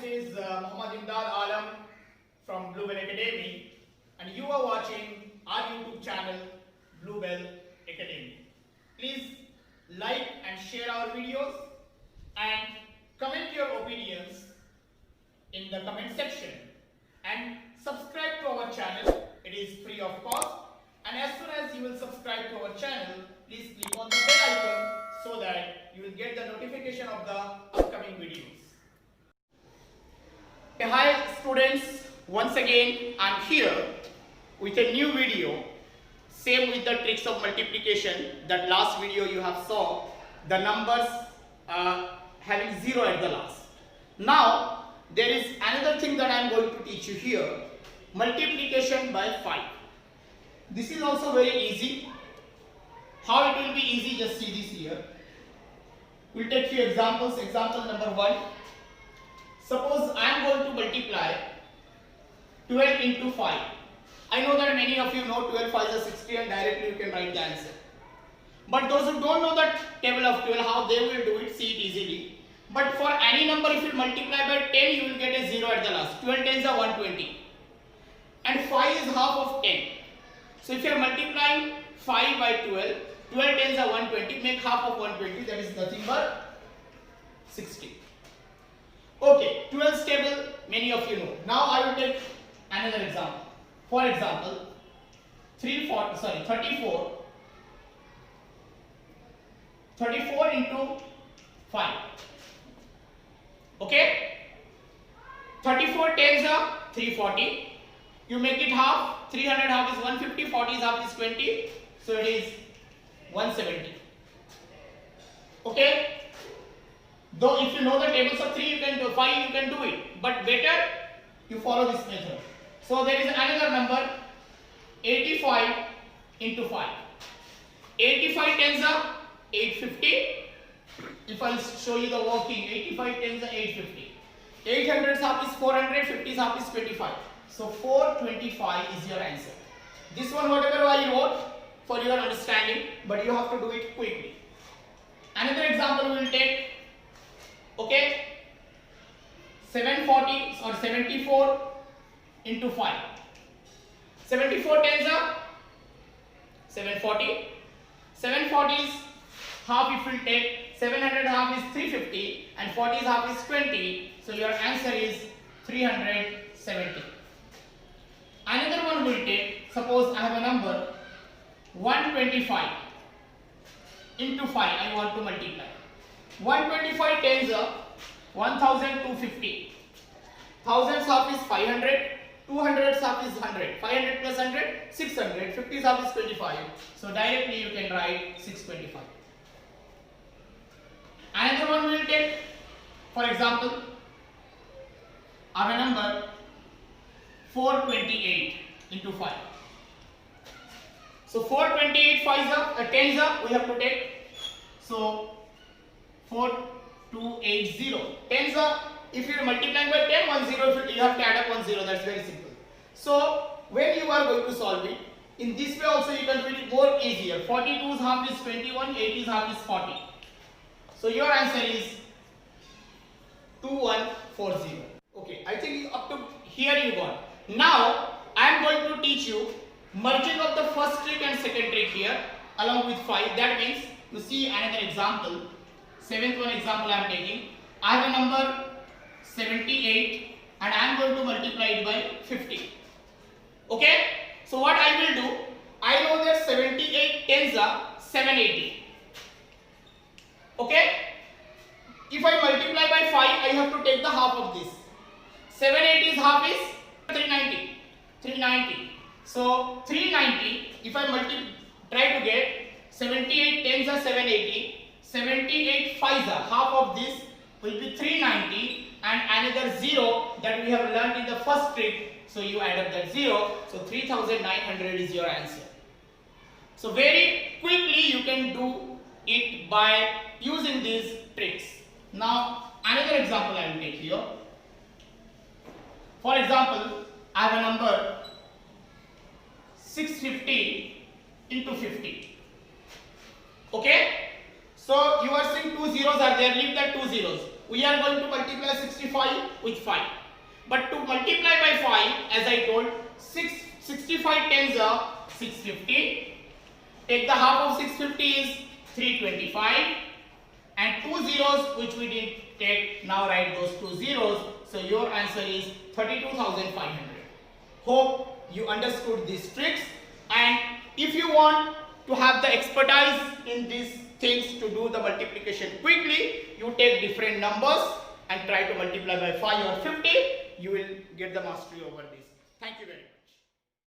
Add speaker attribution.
Speaker 1: is Muhammad Imdad Alam from Bluebell Academy, and you are watching our YouTube channel Bluebell Academy. Please like and share our videos and comment your opinions in the comment section, and subscribe to our channel. It is free of cost, and as soon as you will subscribe to our channel, please click on the bell icon so that you will get the notification of the upcoming videos. Hi students, once again I am here with a new video, same with the tricks of multiplication. That last video you have saw the numbers having 0 at the last. Now there is another thing that I am going to teach you here, multiplication by 5. This is also very easy. How it will be easy, just see this here. We will take few examples. Example number 1. Suppose I am going to multiply 12 into 5. I know that many of you know 12 5s are 60 and directly you can write the answer. But those who don't know the table of 12, how they will do it, see it easily. But for any number, if you multiply by 10, you will get a 0 at the last. 12 tens are 120. And 5 is half of 10. So if you are multiplying 5 by 12, 12 tens are 120, make half of 120, that is nothing but 60. Okay, 12's table many of you know. Now I will take another example. For example, 34 into 5. Okay? 34 tens are 340. You make it half. 300 half is 150. 40 is half is 20. So it is 170. Okay? Though if you know the tables of 3, you can do 5, you can do it. But better you follow this method. So there is another number, 85 into 5. 85 tens are 850. If I will show you the working, 85 tens are 850. 800 half is 400, 50 half is 25. So 425 is your answer. This one whatever I wrote for your understanding, but you have to do it quickly. Another example we will take. Okay, 740 or 74 into 5. 74 tens are 740. 740 is half if you take 700 half is 350 and 40 is half is 20. So your answer is 370. Another one will take, suppose I have a number 125 into 5 I want to multiply. 125 tens are 1250. Thousands half is 500. 200 half is 100. 500 plus 100, 600. 50 half is 25. So directly you can write 625. Another one will take, for example, I have a number 428 into 5. So 428 5s are, tens are, we have to take. So 4280. Tens are, if you are multiplying by 10, 1 0, you have to add up 1 0. That's very simple. So when you are going to solve it, in this way also you can do it more easier. 42's half is 21, 80's half is 40. So your answer is 2140. Okay, I think up to here you got. Now I am going to teach you merging of the first trick and second trick here along with 5. That means you see another example. 7th one example I am taking. I have a number 78 and I am going to multiply it by 50. Okay? So what I will do, I know that 78 tens are 780. Okay? If I multiply by 5, I have to take the half of this. 780's half is 390. 390. So 390, if I try to get 78 tens are 780. 78 5s are, half of this will be 390 and another 0 that we have learned in the first trick. So you add up that 0. So 3900 is your answer. So very quickly you can do it by using these tricks. Now another example I will take here. For example, I have a number 650 into 50. Okay? So you are seeing 2 zeros are there, leave that 2 zeros. we are going to multiply 65 with 5. But to multiply by 5, as I told, 65 tens are 650. Take the half of 650 is 325. And 2 zeros which we did take, now write those 2 zeros. So your answer is 32,500. Hope you understood these tricks. And if you want to have the expertise in these things to do the multiplication quickly, you take different numbers and try to multiply by 5 or 50. You will get the mastery over this. Thank you very much.